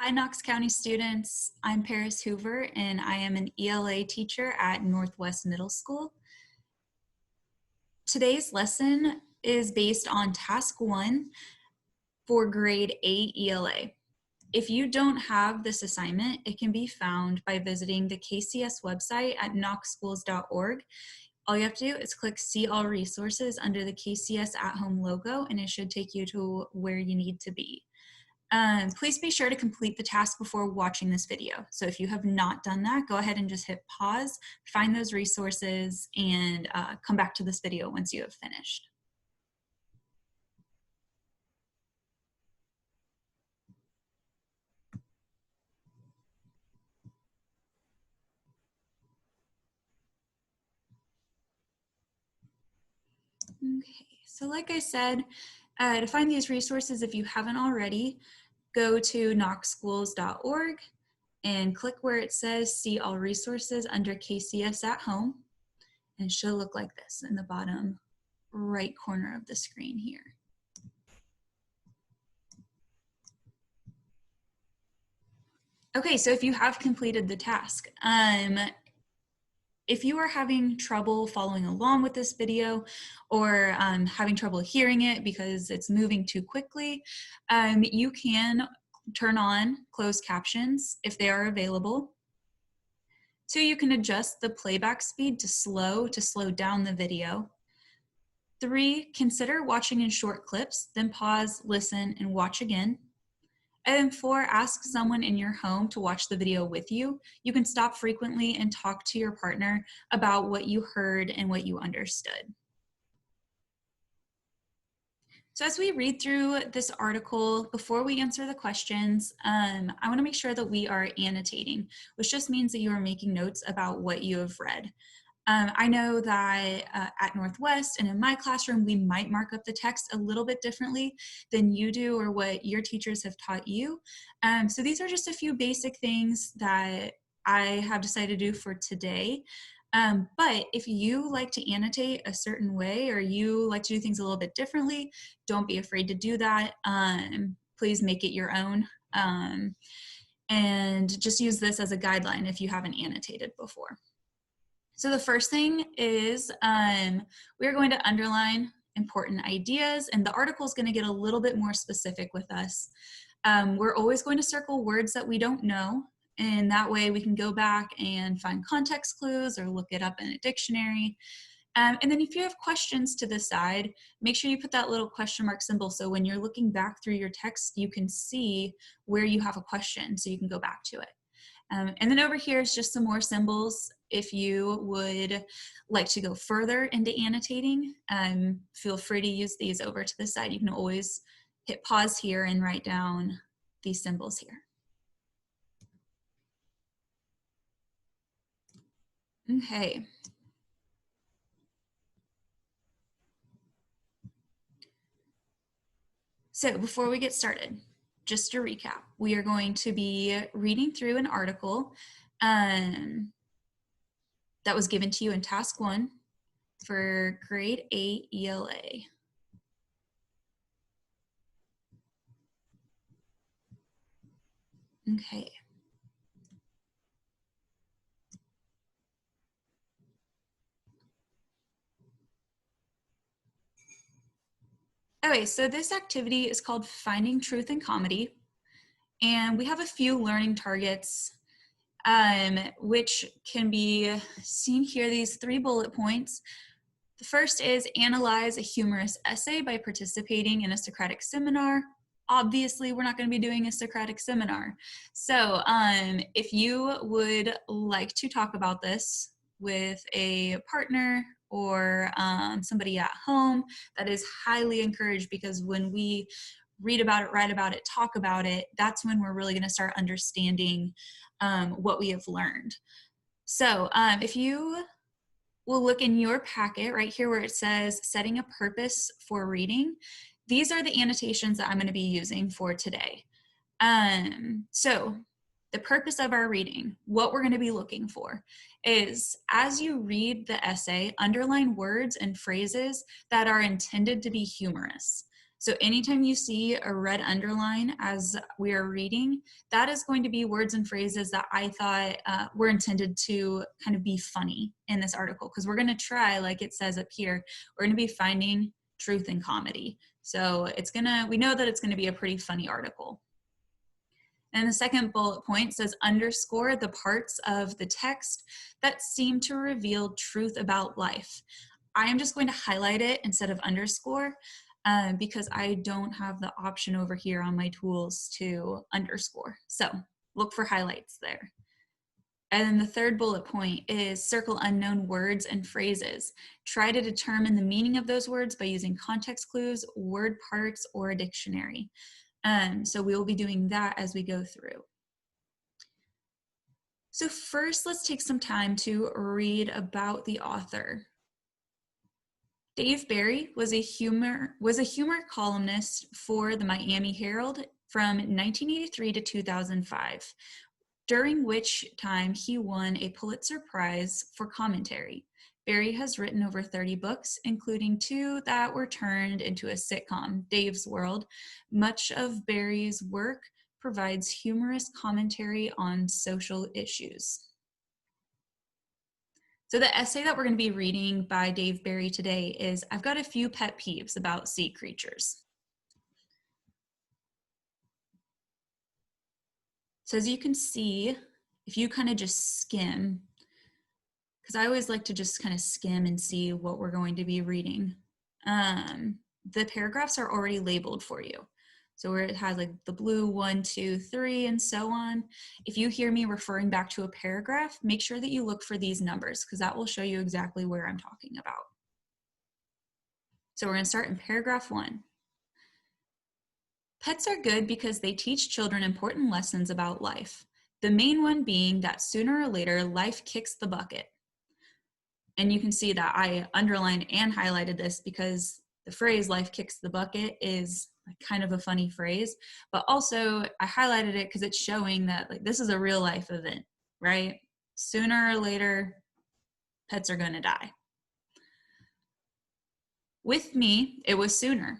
Hi, Knox County students. I'm Paris Hoover, and I am an ELA teacher at Northwest Middle School. Today's lesson is based on Task 1 for Grade 8 ELA. If you don't have this assignment, it can be found by visiting the KCS website at knoxschools.org. All you have to do is click See All Resources under the KCS at Home logo, and it should take you to where you need to be. Please be sure to complete the task before watching this video. So if you have not done that, go ahead and just hit pause, find those resources, and come back to this video once you have finished. Okay, so like I said, to find these resources, if you haven't already, go to knoxschools.org and click where it says See All Resources under KCS at Home. And it should look like this in the bottom right corner of the screen here. Okay, so if you have completed the task, if you are having trouble following along with this video or having trouble hearing it because it's moving too quickly, you can turn on closed captions if they are available. 2, you can adjust the playback speed to slow down the video. 3, consider watching in short clips, then pause, listen, and watch again. And 4, ask someone in your home to watch the video with you. You can stop frequently and talk to your partner about what you heard and what you understood. So as we read through this article, before we answer the questions, I want to make sure that we are annotating, which just means that you are making notes about what you have read. I know that at Northwest and in my classroom, we might mark up the text a little bit differently than you do or what your teachers have taught you. So these are just a few basic things that I have decided to do for today. But if you like to annotate a certain way or you like to do things a little bit differently, don't be afraid to do that. Please make it your own. And just use this as a guideline if you haven't annotated before. So the first thing is we're going to underline important ideas, and the article is going to get a little bit more specific with us. We're always going to circle words that we don't know, and that way we can go back and find context clues or look it up in a dictionary. And then if you have questions to the side, make sure you put that little question mark symbol so when you're looking back through your text, you can see where you have a question so you can go back to it. And then over here is just some more symbols. If you would like to go further into annotating, feel free to use these over to the side. You can always hit pause here and write down these symbols here. Okay. So before we get started, just to recap, we are going to be reading through an article that was given to you in Task 1 for Grade 8 ELA. Okay. Okay, so this activity is called Finding Truth in Comedy, and we have a few learning targets which can be seen here, these 3 bullet points. The first is analyze a humorous essay by participating in a Socratic seminar. Obviously, we're not going to be doing a Socratic seminar. So if you would like to talk about this with a partner or somebody at home, that is highly encouraged, because when we read about it, write about it, talk about it, that's when we're really going to start understanding what we have learned. So if you will look in your packet right here where it says setting a purpose for reading, these are the annotations that I'm going to be using for today. So the purpose of our reading, what we're going to be looking for is, as you read the essay, underline words and phrases that are intended to be humorous. So anytime you see a red underline as we are reading, that is going to be words and phrases that I thought were intended to kind of be funny in this article, because we're going to try, like it says up here, we're going to be finding truth in comedy. So we know that it's going to be a pretty funny article. And the second bullet point says underscore the parts of the text that seem to reveal truth about life. I am just going to highlight it instead of underscore because I don't have the option over here on my tools to underscore. So look for highlights there. And then the third bullet point is circle unknown words and phrases. Try to determine the meaning of those words by using context clues, word parts, or a dictionary. So we will be doing that as we go through. So first, let's take some time to read about the author. Dave Barry was a humor columnist for the Miami Herald from 1983 to 2005, during which time he won a Pulitzer Prize for commentary. Barry has written over 30 books, including 2 that were turned into a sitcom, Dave's World. Much of Barry's work provides humorous commentary on social issues. So the essay that we're going to be reading by Dave Barry today is, I've got a few pet peeves about sea creatures. So as you can see, if you kind of just skim, because I always like to just kind of skim and see what we're going to be reading. The paragraphs are already labeled for you. So where it has like the blue 1, 2, 3, and so on. If you hear me referring back to a paragraph, make sure that you look for these numbers because that will show you exactly where I'm talking about. So we're going to start in paragraph 1. Pets are good because they teach children important lessons about life. The main one being that sooner or later, life kicks the bucket. And you can see that I underlined and highlighted this because the phrase life kicks the bucket is kind of a funny phrase, but also I highlighted it because it's showing that like this is a real life event, right? Sooner or later, pets are going to die. With me, it was sooner.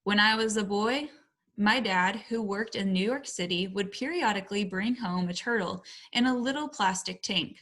When I was a boy, my dad, who worked in New York City, would periodically bring home a turtle in a little plastic tank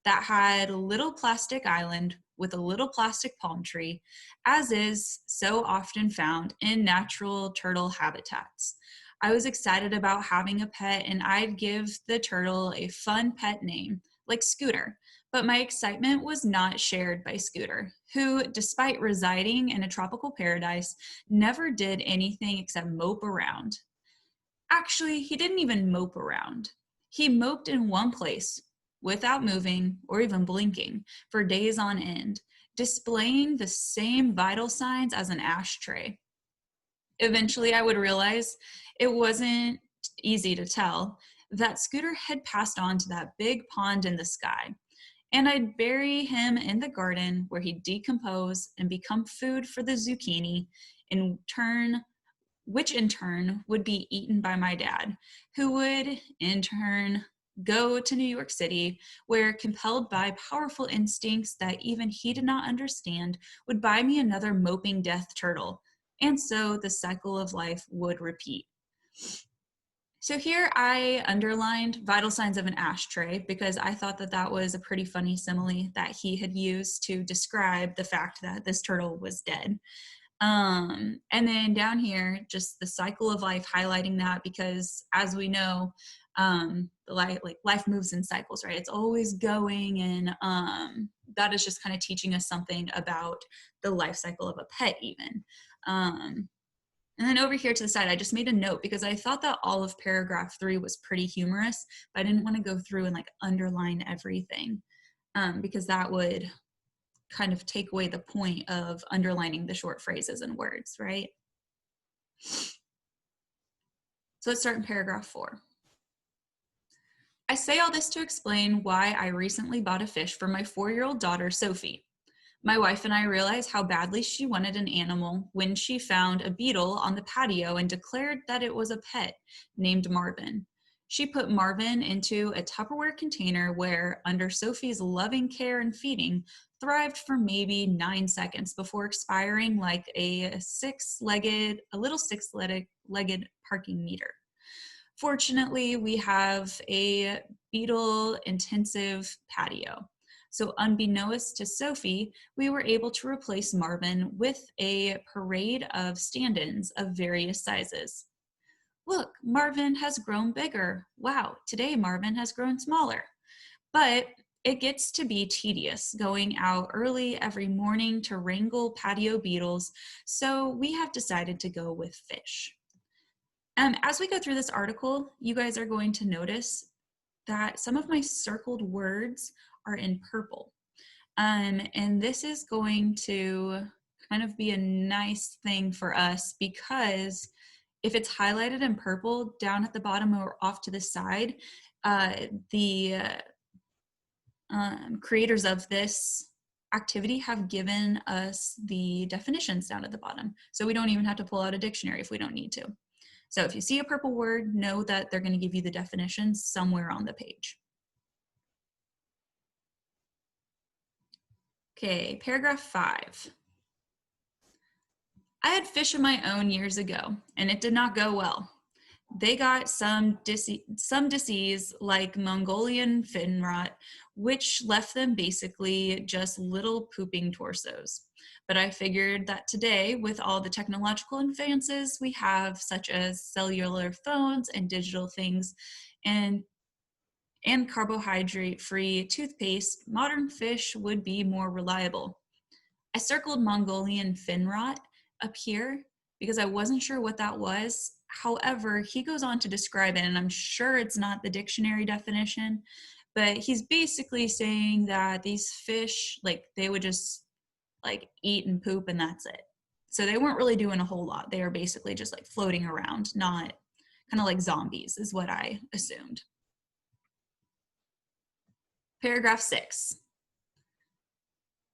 that had a little plastic island with a little plastic palm tree, as is so often found in natural turtle habitats. I was excited about having a pet and I'd give the turtle a fun pet name, like Scooter. But my excitement was not shared by Scooter, who, despite residing in a tropical paradise, never did anything except mope around. Actually, he didn't even mope around. He moped in one place, without moving or even blinking, for days on end, displaying the same vital signs as an ashtray. Eventually, I would realize it wasn't easy to tell that Scooter had passed on to that big pond in the sky, and I'd bury him in the garden where he'd decompose and become food for the zucchini, which in turn would be eaten by my dad, who would in turn go to New York City, where, compelled by powerful instincts that even he did not understand, would buy me another moping death turtle. And so the cycle of life would repeat. So here I underlined vital signs of an ashtray because I thought that that was a pretty funny simile that he had used to describe the fact that this turtle was dead. And then down here, just the cycle of life, highlighting that because as we know, life moves in cycles, right? It's always going, and that is just kind of teaching us something about the life cycle of a pet even. And then over here to the side, I just made a note because I thought that all of paragraph 3 was pretty humorous, but I didn't want to go through and like underline everything because that would kind of take away the point of underlining the short phrases and words, right? So let's start in paragraph 4. I say all this to explain why I recently bought a fish for my 4-year-old daughter, Sophie. My wife and I realized how badly she wanted an animal when she found a beetle on the patio and declared that it was a pet named Marvin. She put Marvin into a Tupperware container where, under Sophie's loving care and feeding, thrived for maybe 9 seconds before expiring like a little six-legged parking meter. Fortunately, we have a beetle-intensive patio. So unbeknownst to Sophie, we were able to replace Marvin with a parade of stand-ins of various sizes. Look, Marvin has grown bigger. Wow, today Marvin has grown smaller. But it gets to be tedious going out early every morning to wrangle patio beetles, so we have decided to go with fish. As we go through this article, you guys are going to notice that some of my circled words are in purple. And this is going to kind of be a nice thing for us because if it's highlighted in purple down at the bottom or off to the side, the creators of this activity have given us the definitions down at the bottom. So we don't even have to pull out a dictionary if we don't need to. So if you see a purple word, know that they're going to give you the definitions somewhere on the page. Okay, paragraph 5. I had fish of my own years ago, and it did not go well. They got some disease like Mongolian fin rot, which left them basically just little pooping torsos. But I figured that today, with all the technological advances we have, such as cellular phones and digital things, and carbohydrate-free toothpaste, modern fish would be more reliable. I circled Mongolian fin rot up here because I wasn't sure what that was. However, he goes on to describe it, and I'm sure it's not the dictionary definition, but he's basically saying that these fish, like, they would just like eat and poop and that's it. So they weren't really doing a whole lot. They are basically just like floating around, not kind of like zombies is what I assumed. Paragraph 6.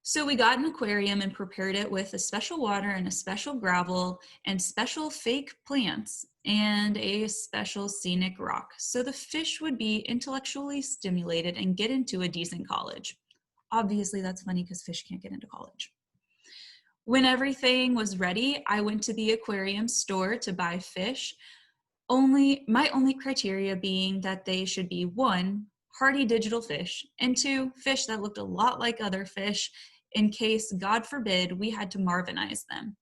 So we got an aquarium and prepared it with a special water and a special gravel and special fake plants and a special scenic rock. So the fish would be intellectually stimulated and get into a decent college. Obviously that's funny because fish can't get into college. When everything was ready, I went to the aquarium store to buy fish. My only criteria being that they should be 1, hardy digital fish, and 2, fish that looked a lot like other fish in case, God forbid, we had to Marvinize them.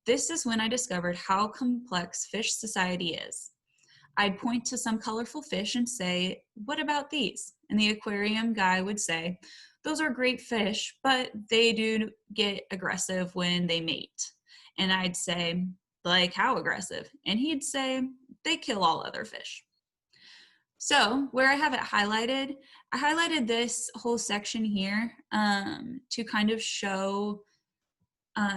This is when I discovered how complex fish society is. I'd point to some colorful fish and say, what about these? And the aquarium guy would say, those are great fish, but they do get aggressive when they mate. And I'd say, like how aggressive? And he'd say, they kill all other fish. So where I have it highlighted, I highlighted this whole section here to kind of show,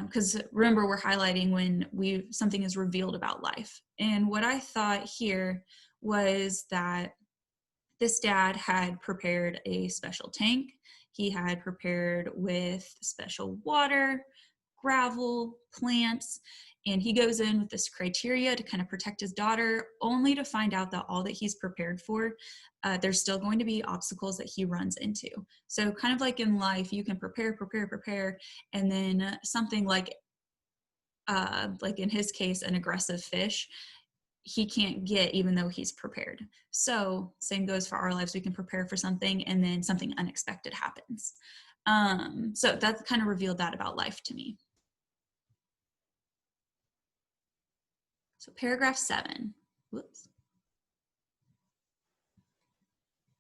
because remember we're highlighting when something is revealed about life. And what I thought here was that this dad had prepared a special tank. He had prepared with special water, gravel, plants, and he goes in with this criteria to kind of protect his daughter, only to find out that all that he's prepared for, there's still going to be obstacles that he runs into. So kind of like in life, you can prepare, and then something like in his case, an aggressive fish, he can't get even though he's prepared. So same goes for our lives. We can prepare for something and then something unexpected happens. So that kind of revealed that about life to me. So paragraph 7. Whoops.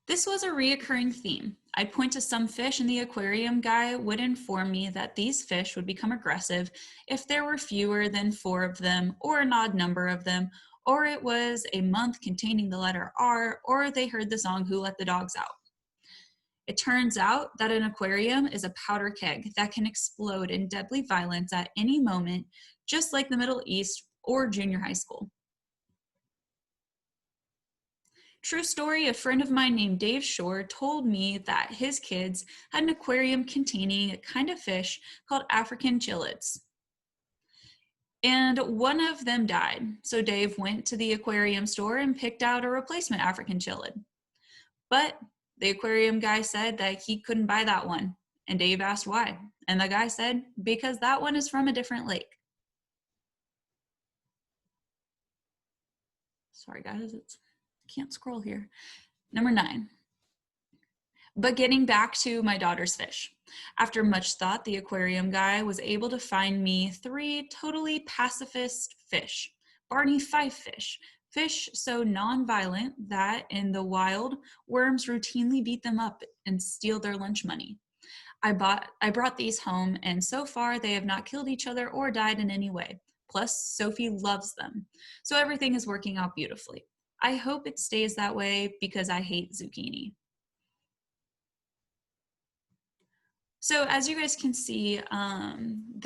This was a reoccurring theme. I'd point to some fish and the aquarium guy would inform me that these fish would become aggressive if there were fewer than 4 of them or an odd number of them, or it was a month containing the letter R, or they heard the song Who Let the Dogs Out. It turns out that an aquarium is a powder keg that can explode in deadly violence at any moment, just like the Middle East or junior high school. True story, a friend of mine named Dave Shore told me that his kids had an aquarium containing a kind of fish called African chilids. And one of them died. So Dave went to the aquarium store and picked out a replacement African chillid. But the aquarium guy said that he couldn't buy that one. And Dave asked why. And the guy said, because that one is from a different lake. Sorry, guys, I can't scroll here. Number 9. But getting back to my daughter's fish. After much thought, the aquarium guy was able to find me 3 totally pacifist fish. Barney Fife fish so non-violent that in the wild, worms routinely beat them up and steal their lunch money. I brought these home, and so far they have not killed each other or died in any way. Plus, Sophie loves them. So everything is working out beautifully. I hope it stays that way because I hate zucchini. So as you guys can see, and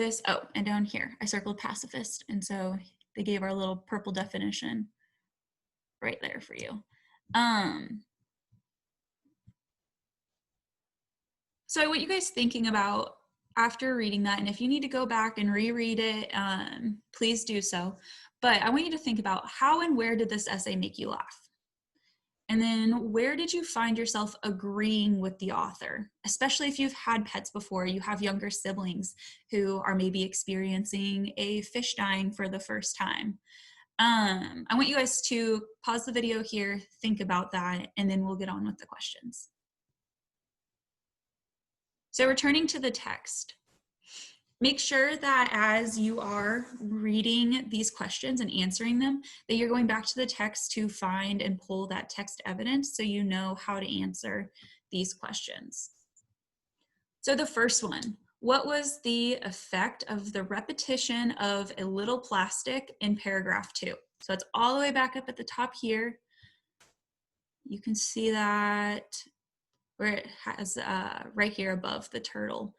down here, I circled pacifist. And so they gave our little purple definition right there for you. So I want you guys thinking about after reading that, and if you need to go back and reread it, please do so. But I want you to think about how and where did this essay make you laugh? And then where did you find yourself agreeing with the author? Especially if you've had pets before, you have younger siblings who are maybe experiencing a fish dying for the first time. I want you guys to pause the video here, think about that, and then we'll get on with the questions. So returning to the text, make sure that as you are reading these questions and answering them, that you're going back to the text to find and pull that text evidence so you know how to answer these questions. So the first one, what was the effect of the repetition of a little plastic in paragraph 2? So it's all the way back up at the top here. You can see that where it has right here above the turtle.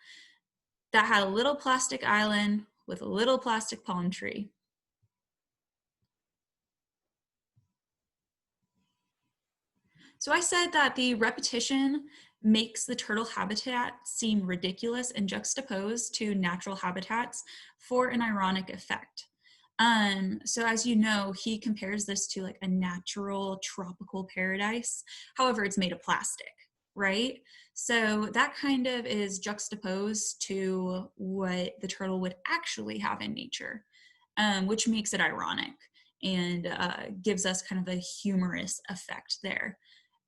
That had a little plastic island with a little plastic palm tree. So I said that the repetition makes the turtle habitat seem ridiculous and juxtaposed to natural habitats for an ironic effect. So as you know, he compares this to like a natural tropical paradise. However, it's made of plastic, right? So that kind of is juxtaposed to what the turtle would actually have in nature, which makes it ironic and gives us kind of a humorous effect there.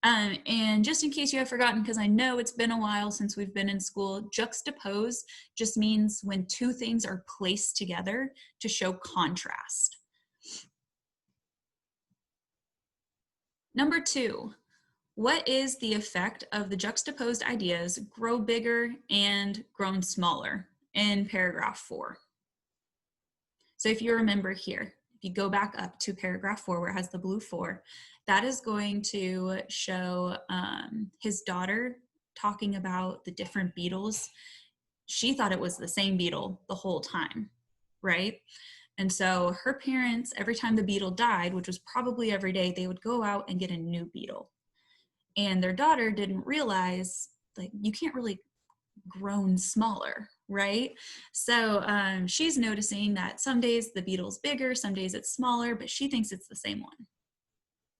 And just in case you have forgotten, because I know it's been a while since we've been in school, juxtapose just means when 2 things are placed together to show contrast. Number 2, what is the effect of the juxtaposed ideas grow bigger and grown smaller in paragraph 4? So if you remember here, if you go back up to paragraph 4 where it has the blue 4, that is going to show his daughter talking about the different beetles. She thought it was the same beetle the whole time, right? And so her parents, every time the beetle died, which was probably every day, they would go out and get a new beetle. And their daughter didn't realize, like, you can't really grown smaller, right? So she's noticing that some days the beetle's bigger, some days it's smaller, but she thinks it's the same one.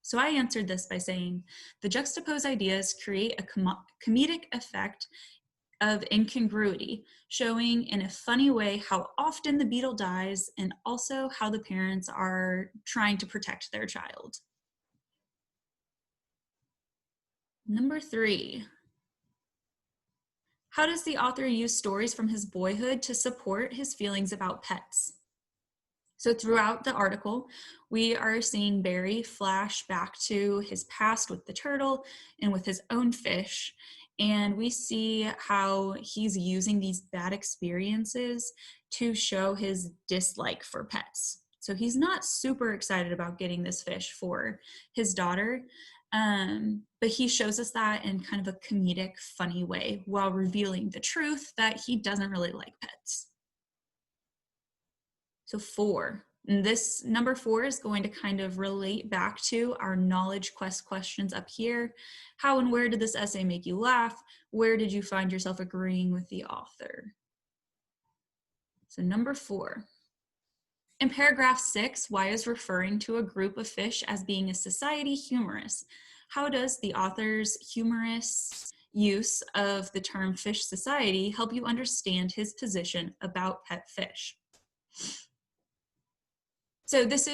So I answered this by saying, the juxtaposed ideas create a comedic effect of incongruity, showing in a funny way how often the beetle dies and also how the parents are trying to protect their child. Number 3, how does the author use stories from his boyhood to support his feelings about pets? So throughout the article, we are seeing Barry flash back to his past with the turtle and with his own fish. And we see how he's using these bad experiences to show his dislike for pets. So he's not super excited about getting this fish for his daughter, but he shows us that in kind of a comedic, funny way while revealing the truth that he doesn't really like pets. So 4, and this number 4 is going to kind of relate back to our knowledge quest questions up here. How and where did this essay make you laugh? Where did you find yourself agreeing with the author? So number 4. In paragraph 6, Y is referring to a group of fish as being a society humorous. How does the author's humorous use of the term fish society help you understand his position about pet fish? So this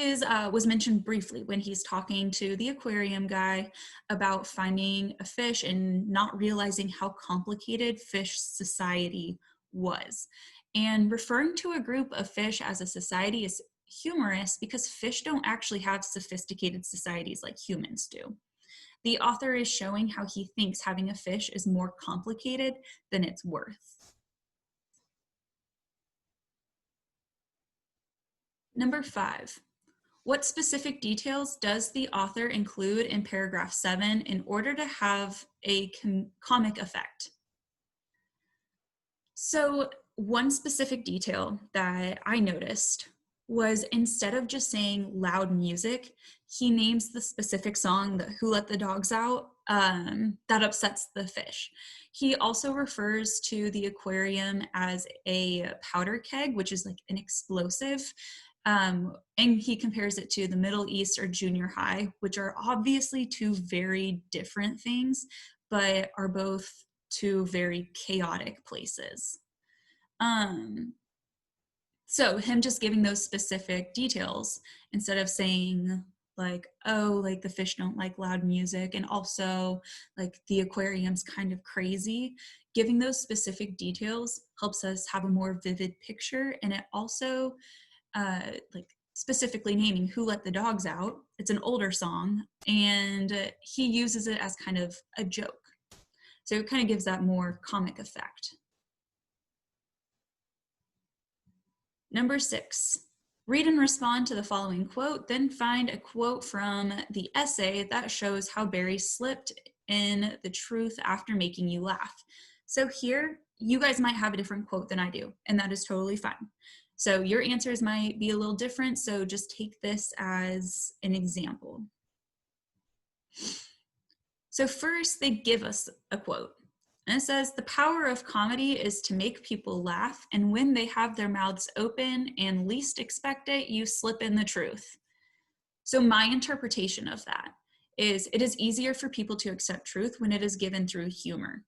was mentioned briefly when he's talking to the aquarium guy about finding a fish and not realizing how complicated fish society was. And referring to a group of fish as a society is humorous because fish don't actually have sophisticated societies like humans do. The author is showing how he thinks having a fish is more complicated than it's worth. Number 5. What specific details does the author include in paragraph 7 in order to have a comic effect? So one specific detail that I noticed was instead of just saying loud music, he names the specific song, the Who Let the Dogs Out, that upsets the fish. He also refers to the aquarium as a powder keg, which is like an explosive. And he compares it to the Middle East or junior high, which are obviously two very different things, but are both two very chaotic places. So him just giving those specific details instead of saying like, oh, like the fish don't like loud music, and also like the aquarium's kind of crazy, giving those specific details helps us have a more vivid picture. And it also like specifically naming Who Let the Dogs Out. It's an older song, and he uses it as kind of a joke. So it kind of gives that more comic effect. Number 6, read and respond to the following quote, then find a quote from the essay that shows how Barry slipped in the truth after making you laugh. So here, you guys might have a different quote than I do, and that is totally fine. So your answers might be a little different, so just take this as an example. So first, they give us a quote. And it says, the power of comedy is to make people laugh, and when they have their mouths open and least expect it, you slip in the truth. So my interpretation of that is it is easier for people to accept truth when it is given through humor.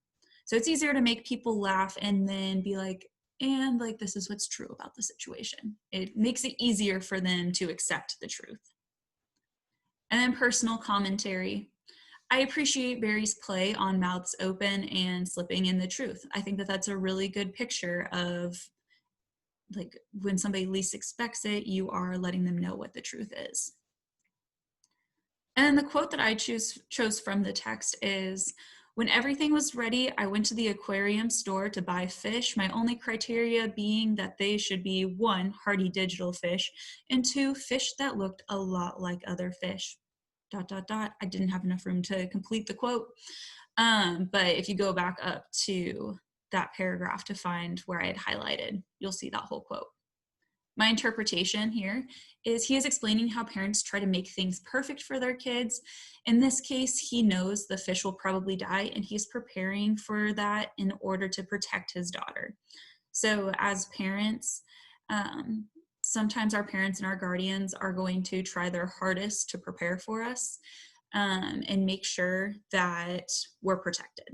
So it's easier to make people laugh and then be like, and like, this is what's true about the situation. It makes it easier for them to accept the truth. And then personal commentary. I appreciate Barry's play on mouths open and slipping in the truth. I think that that's a really good picture of like when somebody least expects it, you are letting them know what the truth is. And the quote that I chose from the text is, when everything was ready, I went to the aquarium store to buy fish, my only criteria being that they should be 1, hardy digital fish, and 2, fish that looked a lot like other fish. ... I didn't have enough room to complete the quote. But if you go back up to that paragraph to find where I had highlighted, you'll see that whole quote. My interpretation here is he is explaining how parents try to make things perfect for their kids. In this case, he knows the fish will probably die, and he's preparing for that in order to protect his daughter. So as parents, sometimes our parents and our guardians are going to try their hardest to prepare for us and make sure that we're protected.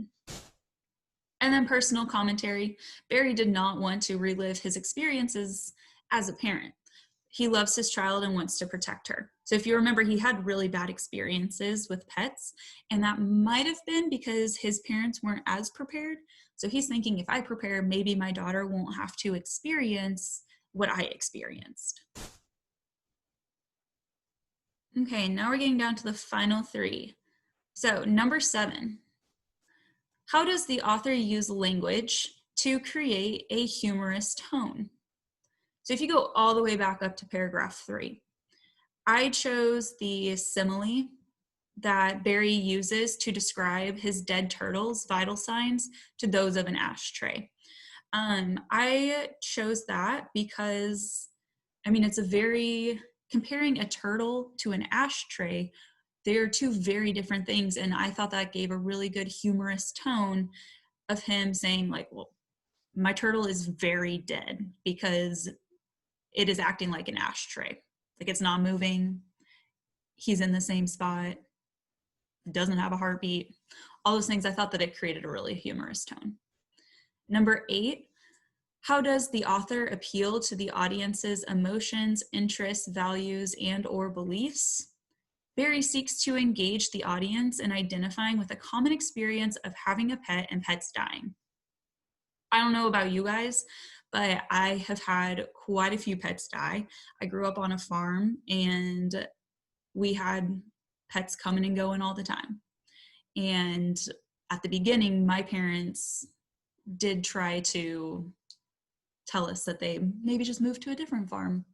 And then personal commentary. Barry did not want to relive his experiences as a parent. He loves his child and wants to protect her. So if you remember, he had really bad experiences with pets, and that might have been because his parents weren't as prepared. So he's thinking, if I prepare, maybe my daughter won't have to experience what I experienced. Okay, now we're getting down to the final 3. So number 7, how does the author use language to create a humorous tone? So if you go all the way back up to paragraph 3, I chose the simile that Barry uses to describe his dead turtle's vital signs to those of an ashtray. I chose that because, I mean, it's comparing a turtle to an ashtray, they're two very different things. And I thought that gave a really good humorous tone of him saying like, well, my turtle is very dead because it is acting like an ashtray. Like it's not moving. He's in the same spot. Doesn't have a heartbeat. all those things, I thought that it created a really humorous tone. Number 8, how does the author appeal to the audience's emotions, interests, values, and or beliefs? Barry seeks to engage the audience in identifying with a common experience of having a pet and pets dying. I don't know about you guys, but I have had quite a few pets die. I grew up on a farm and we had pets coming and going all the time. And at the beginning, my parents did try to tell us that they maybe just moved to a different farm.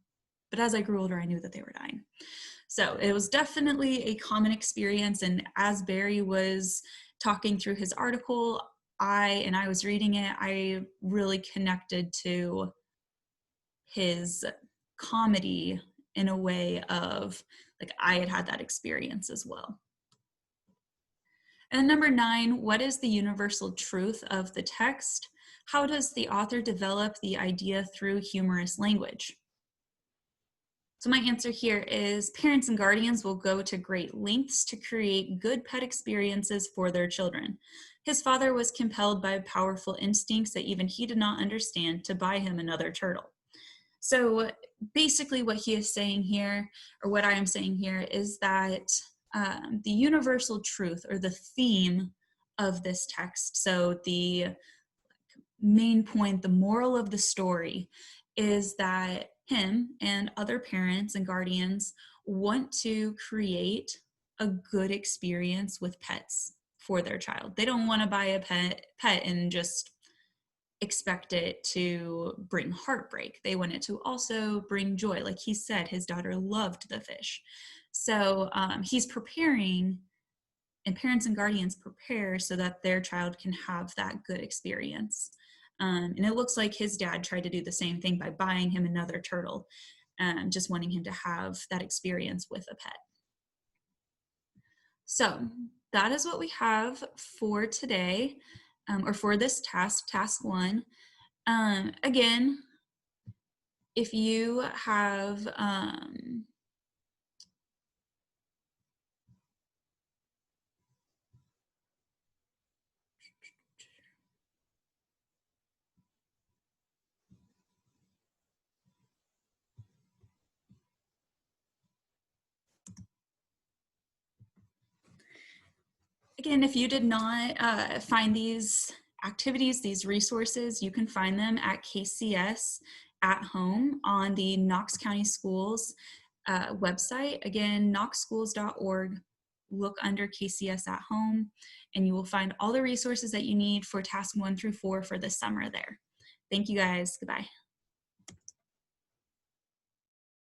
But as I grew older, I knew that they were dying. So it was definitely a common experience. And as Barry was talking through his article, I was reading it, I really connected to his comedy in a way of like I had that experience as well. And number 9, what is the universal truth of the text? How does the author develop the idea through humorous language? So my answer here is parents and guardians will go to great lengths to create good pet experiences for their children. His father was compelled by powerful instincts that even he did not understand to buy him another turtle. So basically what he is saying here, or what I am saying here, is that the universal truth or the theme of this text, so the main point, the moral of the story, is that him and other parents and guardians want to create a good experience with pets for their child. They don't want to buy a pet and just expect it to bring heartbreak. They want it to also bring joy. Like he said, his daughter loved the fish. So he's preparing, and parents and guardians prepare so that their child can have that good experience. And it looks like his dad tried to do the same thing by buying him another turtle, just wanting him to have that experience with a pet. So that is what we have for today, or for this task 1. Again, if you have again, if you did not find these activities, these resources, you can find them at KCS at home on the Knox County Schools website. Again, knoxschools.org. Look under KCS at home, and you will find all the resources that you need for task 1 through 4 for this summer there. Thank you guys. Goodbye.